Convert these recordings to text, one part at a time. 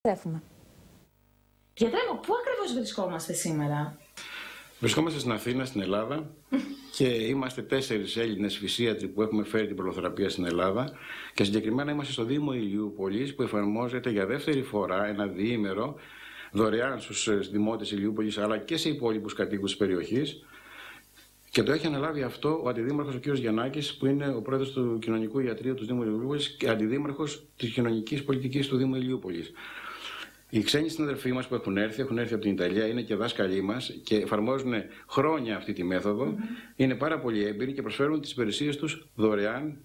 Τρέφουμε. Γιατρέ μου, πού ακριβώς βρισκόμαστε σήμερα? Βρισκόμαστε στην Αθήνα, στην Ελλάδα και είμαστε 4 Έλληνες φυσίατροι που έχουμε φέρει την προλοθεραπεία στην Ελλάδα και συγκεκριμένα είμαστε στο Δήμο Ηλιούπολης που εφαρμόζεται για δεύτερη φορά ένα διήμερο δωρεάν στους δημότες Ηλιούπολης αλλά και σε υπόλοιπους κατοίκους της περιοχής και το έχει αναλάβει αυτό ο αντιδήμαρχος ο κ. Γιαννάκης που είναι ο πρόεδρος του Κοινωνικού Ιατρείου του Δήμου Ηλιούπολης και αντιδήμαρχος της κοινωνικής πολιτικής του Δήμου Ηλιούπολης. Οι ξένοι συναδελφοί μας που έχουν έρθει από την Ιταλία, είναι και δάσκαλοι μας και εφαρμόζουν χρόνια αυτή τη μέθοδο. Είναι πάρα πολύ έμπειροι και προσφέρουν τις υπηρεσίες τους δωρεάν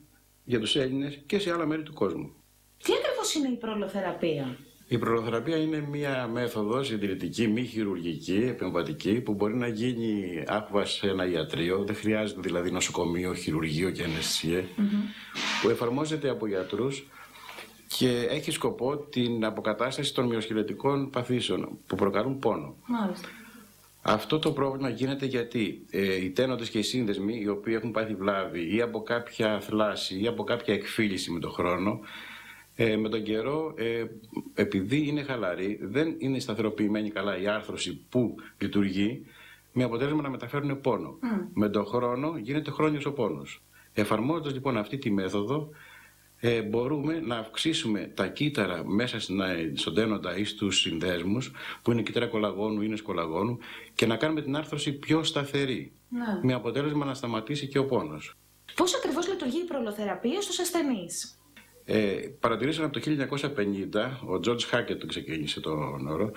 για τους Έλληνες και σε άλλα μέρη του κόσμου. Τι ακριβώς είναι η προλοθεραπεία? Η προλοθεραπεία είναι μια μέθοδος συντηρητική, μη χειρουργική, επεμβατική, που μπορεί να γίνει άκουβα σε ένα ιατρείο, δεν χρειάζεται δηλαδή νοσοκομείο, χειρουργείο και αναισθησία, που εφαρμόζεται από γιατρούς και έχει σκοπό την αποκατάσταση των μυοσκελετικών παθήσεων που προκαλούν πόνο. Μάλιστα. Αυτό το πρόβλημα γίνεται γιατί οι τένοντες και οι σύνδεσμοι, οι οποίοι έχουν πάθει βλάβη ή από κάποια θλάση ή από κάποια εκφύλιση με τον χρόνο, με τον καιρό, επειδή είναι χαλαροί, δεν είναι σταθεροποιημένη καλά η άρθρωση που λειτουργεί, με αποτέλεσμα να μεταφέρουν πόνο. Με τον χρόνο γίνεται χρόνιος ο πόνος. Εφαρμόζοντας λοιπόν αυτή τη μέθοδο, μπορούμε να αυξήσουμε τα κύτταρα μέσα στον τένοντα ή στους συνδέσμους, που είναι κύτταρα κολαγόνου ή είναι κολαγόνου, και να κάνουμε την άρθρωση πιο σταθερή. Ναι. Με αποτέλεσμα να σταματήσει και ο πόνος. Πώς ακριβώς λειτουργεί η προλοθεραπεία στους ασθενείς? Παρατηρήσαμε από το 1950, ο Τζορτζ Χάκετ το ξεκίνησε τον όρο,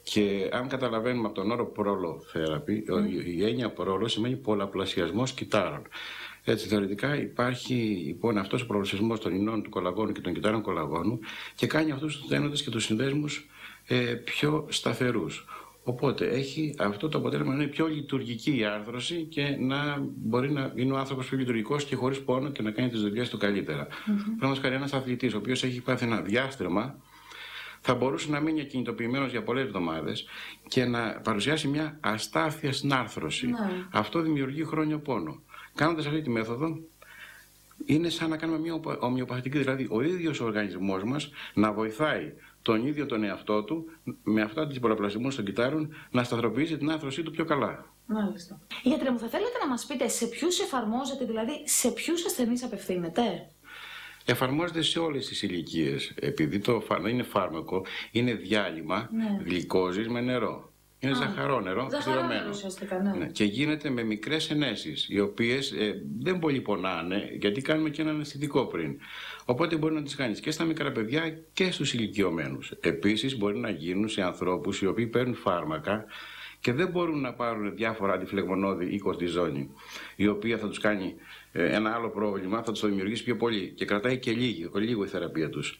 και αν καταλαβαίνουμε από τον όρο προλοθεραπεία, η έννοια πρόλο σημαίνει πολλαπλασιασμός κυττάρων. Έτσι, θεωρητικά υπάρχει λοιπόν αυτός ο προλαπλασιασμός των ινών του κολαγόνου και των κυττάρων κολαγόνου και κάνει αυτούς τους τένοντες και τους συνδέσμους πιο σταθερούς. Οπότε έχει αυτό το αποτέλεσμα να είναι πιο λειτουργική η άρθρωση και να μπορεί να είναι ο άνθρωπος πιο λειτουργικός και χωρίς πόνο και να κάνει τις δουλειές του καλύτερα. Παραδείγματος χάρη, ένας αθλητής ο οποίος έχει πάθει ένα διάστρεμα θα μπορούσε να μείνει ακινητοποιημένος για πολλές εβδομάδες και να παρουσιάσει μια αστάθεια στην άρθρωση. Αυτό δημιουργεί χρόνιο πόνο. Κάνοντας αυτή τη μέθοδο, είναι σαν να κάνουμε μια ομοιοπαθητική, δηλαδή ο ίδιος ο οργανισμός μας να βοηθάει τον ίδιο τον εαυτό του με αυτά τις πολλαπλασιασμούς των κυττάρων να σταθεροποιήσει την άρθρωσή του πιο καλά. Μάλιστα. Γιατρέ μου, θα θέλετε να μας πείτε σε ποιους εφαρμόζεται, δηλαδή σε ποιους ασθενείς απευθύνεται? Εφαρμόζεται σε όλες τις ηλικίες. Επειδή το είναι φάρμακο, είναι διάλειμμα γλυκόζης με νερό. Είναι ζαχαρόνερο, ξηρωμένο. Ναι. Και γίνεται με μικρές ενέσεις, οι οποίες δεν πολύ πονάνε, γιατί κάνουμε και ένα αναισθητικό πριν. Οπότε μπορεί να τις κάνεις και στα μικρά παιδιά και στους ηλικιωμένους. Επίσης μπορεί να γίνουν σε ανθρώπους οι οποίοι παίρνουν φάρμακα και δεν μπορούν να πάρουν διάφορα αντιφλεγμονώδη ή κορτιζόνη, η οποία θα τους κάνει ένα άλλο πρόβλημα, θα τους το δημιουργήσει πιο πολύ και κρατάει και λίγο η θεραπεία τους.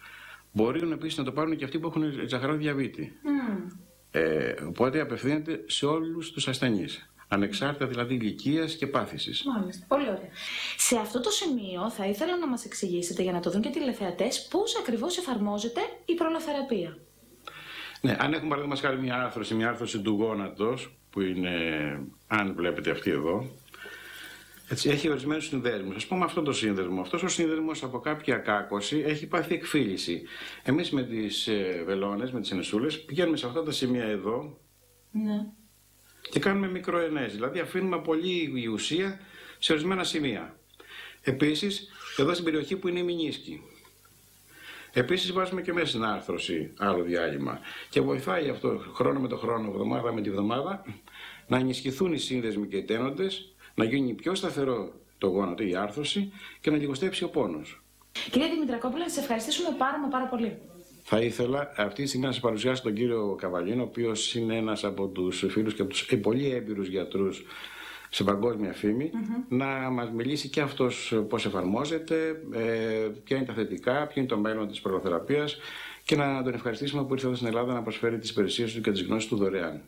Μπορούν επίσης να το πάρουν και αυτοί που έχουν ζαχαρό διαβήτη. Οπότε απευθύνεται σε όλους τους ασθενείς, ανεξάρτητα δηλαδή ηλικίας και πάθησης. Μάλιστα, πολύ ωραία. Σε αυτό το σημείο θα ήθελα να μας εξηγήσετε, για να το δουν και τηλεθεατές, πώς ακριβώς εφαρμόζεται η προλοθεραπεία. Ναι, αν έχουμε παραδείγματος χάρη μια άρθρωση του γόνατος, που είναι, αν βλέπετε αυτή εδώ, έτσι, έχει ορισμένους συνδέσμους. Ας πούμε αυτό το σύνδεσμο. Αυτός ο σύνδεσμος από κάποια κάκωση έχει πάθει εκφύλιση. Εμείς με τις βελόνες, με τις ενεσούλες, πηγαίνουμε σε αυτά τα σημεία εδώ και κάνουμε μικροενέσεις. Δηλαδή αφήνουμε πολύ η ουσία σε ορισμένα σημεία. Επίσης, εδώ στην περιοχή που είναι η μηνίσκη. Επίσης βάζουμε και μέσα στην άρθρωση άλλο διάλειμμα. Και βοηθάει αυτό χρόνο με το χρόνο, εβδομάδα με τη βδομάδα, να ενισχυθούν οι σύνδεσμοι και οι τένοντες, να γίνει πιο σταθερό το γόνατο, η άρθρωση και να λιγοστέψει ο πόνος. Κύριε Δημητρακόπουλε, να σας ευχαριστήσουμε πάρα πολύ. Θα ήθελα αυτή τη στιγμή να σας παρουσιάσω τον κύριο Καβαλίνο, ο οποίος είναι ένας από τους φίλους και από τους πολύ έμπειρους γιατρούς σε παγκόσμια φήμη, να μας μιλήσει και αυτός πώς εφαρμόζεται, ποια είναι τα θετικά, ποιο είναι το μέλλον της προλοθεραπείας και να τον ευχαριστήσουμε που ήρθε εδώ στην Ελλάδα να προσφέρει τις υπηρεσίες του και τις γνώσεις του δωρεάν.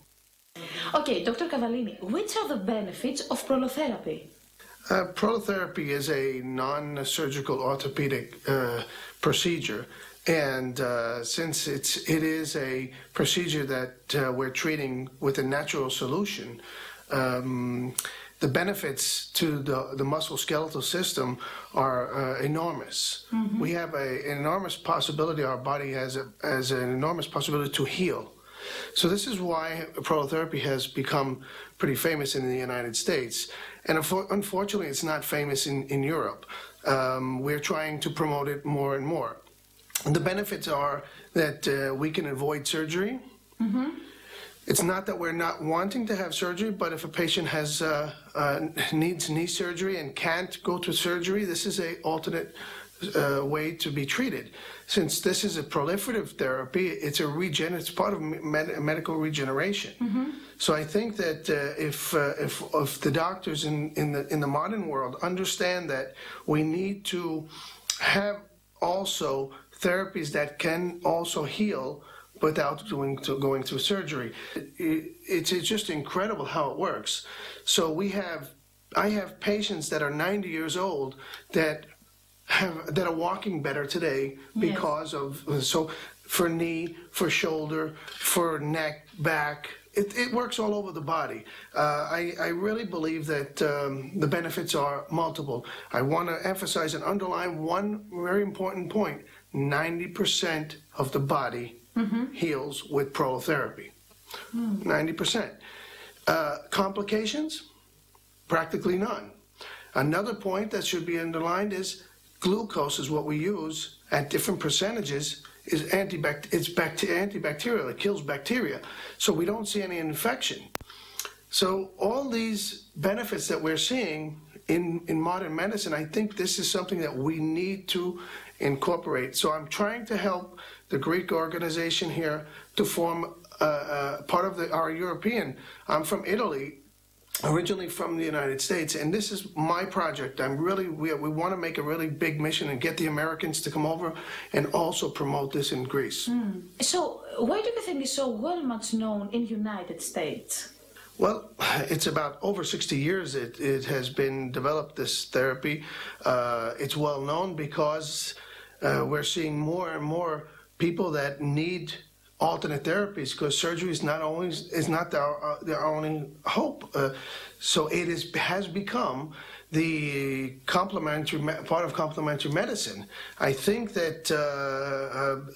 Okay, Dr. Cavallini, which are the benefits of prolotherapy? Prolotherapy is a non-surgical orthopedic procedure, and since it is a procedure that we're treating with a natural solution, the benefits to the musculoskeletal system are enormous. We have an enormous possibility, our body has an enormous possibility to heal. So this is why prolotherapy has become pretty famous in the United States. And unfortunately, it's not famous in Europe. We're trying to promote it more and more. And the benefits are that we can avoid surgery. It's not that we're not wanting to have surgery, but if a patient has needs knee surgery and can't go to surgery, this is an alternate way to be treated. Since this is a proliferative therapy, it's it's part of medical regeneration. So I think that if the doctors in the modern world understand that we need to have also therapies that can also heal without going through surgery, it's just incredible how it works. So I have patients that are 90 years old that are walking better today because of, so for knee, for shoulder, for neck, back, it works all over the body. I really believe that the benefits are multiple. I want to emphasize and underline one very important point. 90% of the body heals with prolotherapy. 90%. Complications? Practically none. Another point that should be underlined is glucose is what we use at different percentages is antibacterial. It kills bacteria. So we don't see any infection. So all these benefits that we're seeing in modern medicine, I think this is something that we need to incorporate. So I'm trying to help the Greek organization here to form part of our European. I'm from Italy, originally from the United States, and this is my project. We want to make a really big mission and get the Americans to come over and also promote this in Greece. So why do you think it's so well much known in the United States? Well, it's about over 60 years it has been developed, this therapy. It's well known because we're seeing more and more people that need alternate therapies because surgery is not their only hope. So it has become the part of complementary medicine. I think that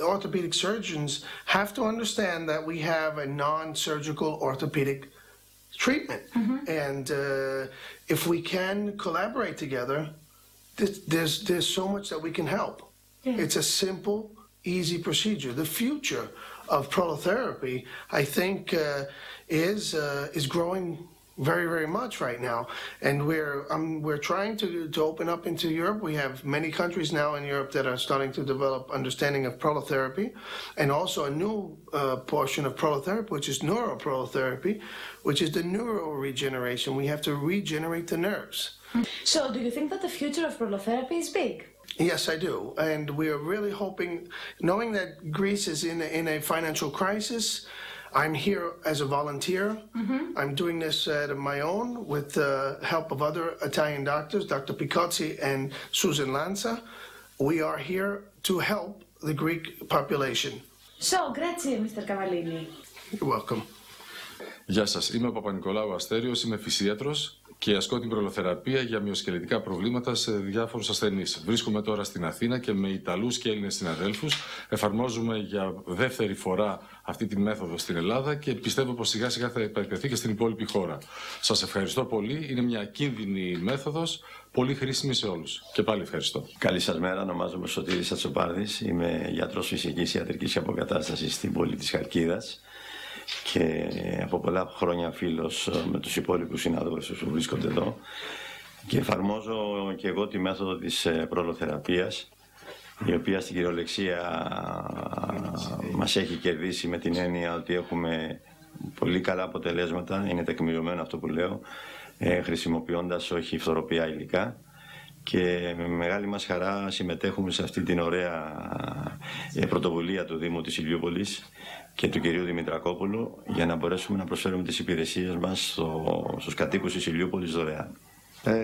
orthopedic surgeons have to understand that we have a non-surgical orthopedic treatment, and if we can collaborate together, there's so much that we can help. It's a simple, easy procedure. The future of prolotherapy, I think, is growing very, very much right now, and we're trying to open up into Europe. We have many countries now in Europe that are starting to develop understanding of prolotherapy, and also a new portion of prolotherapy, which is neuroprolotherapy, which is the neuroregeneration. We have to regenerate the nerves. So do you think that the future of prolotherapy is big? Yes, I do, and we are really hoping, knowing that Greece is in a financial crisis. I'm here as a volunteer. I'm doing this at my own with the help of other Italian doctors, Dr. Picozzi and Susan Lanza. We are here to help the Greek population. So, grazie, Mr. Cavallini. You're welcome. Γεια σας, είμαι ο Παπα-Νικολάου Αστέριος, είμαι φυσίατρος και ασκώ την προλοθεραπεία για μυοσκελετικά προβλήματα σε διάφορους ασθενείς. Βρίσκομαι τώρα στην Αθήνα και με Ιταλούς και Έλληνες συναδέλφους εφαρμόζουμε για δεύτερη φορά αυτή τη μέθοδο στην Ελλάδα και πιστεύω πως σιγά σιγά θα επεκταθεί και στην υπόλοιπη χώρα. Σας ευχαριστώ πολύ, είναι μια ακίνδυνη μέθοδος, πολύ χρήσιμη σε όλους. Και πάλι ευχαριστώ. Καλή σας μέρα, ονομάζομαι Σωτήρης Ατσοπάρδης, είμαι γιατρός φυσικής ιατρικής αποκατάστασης στην πόλη της Χαλκίδας και από πολλά χρόνια φίλος με τους υπόλοιπους συνάδελφους που βρίσκονται εδώ και εφαρμόζω και εγώ τη μέθοδο της προλοθεραπείας, η οποία στην κυριολεξία μας έχει κερδίσει με την έννοια ότι έχουμε πολύ καλά αποτελέσματα, είναι τεκμηριωμένο αυτό που λέω, χρησιμοποιώντας όχι φθοροπιά υλικά, και με μεγάλη μας χαρά συμμετέχουμε σε αυτή την ωραία πρωτοβουλία του Δήμου της Ηλιούπολης και του κυρίου Δημητρακόπουλου για να μπορέσουμε να προσφέρουμε τις υπηρεσίες μας στους κατοίκους της Ηλιούπολης δωρεάν.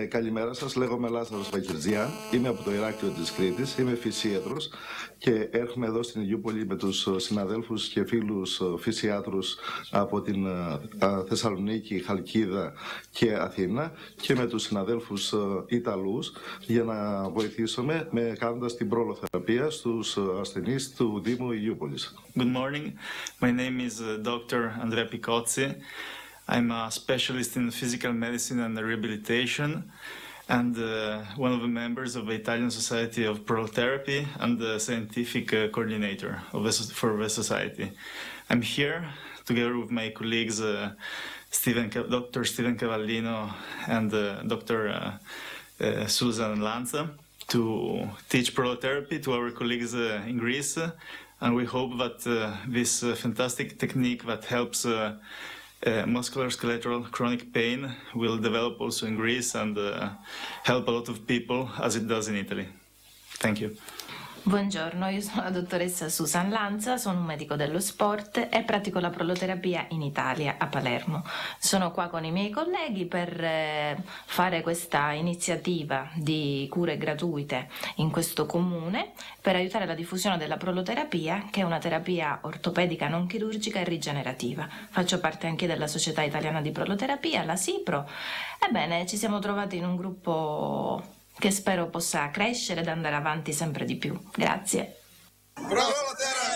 Καλημέρα σας, λέγομαι Λάζαρος Βαγγερτζιά, είμαι από το Ηράκλειο της Κρήτης, είμαι φυσίατρος και έρχομαι εδώ στην Ηλιούπολη με τους συναδέλφους και φίλους φυσιάτρους από την Θεσσαλονίκη, Χαλκίδα και Αθήνα και με τους συναδέλφους Ιταλούς για να βοηθήσουμε κάνοντας την προλοθεραπεία στους ασθενείς του Δήμου Ηλιούπολης. Good morning, my name is Dr. Andrea Picozzi. I'm a specialist in physical medicine and rehabilitation and one of the members of the Italian Society of Prolotherapy and the scientific coordinator for the society. I'm here together with my colleagues Dr. Steven Cavallino and Dr. Susan Lanza to teach prolotherapy to our colleagues in Greece, and we hope that this fantastic technique that helps musculoskeletal chronic pain will develop also in Greece and help a lot of people as it does in Italy. Thank you. Buongiorno, io sono la dottoressa Susan Lanza, sono un medico dello sport e pratico la proloterapia in Italia, a Palermo. Sono qua con i miei colleghi per fare questa iniziativa di cure gratuite in questo comune per aiutare la diffusione della proloterapia, che è una terapia ortopedica non chirurgica e rigenerativa. Faccio parte anche della Società Italiana di Proloterapia, la SIPRO. Ebbene, ci siamo trovati in un gruppo che spero possa crescere ed andare avanti sempre di più. Grazie. Prolotherapy!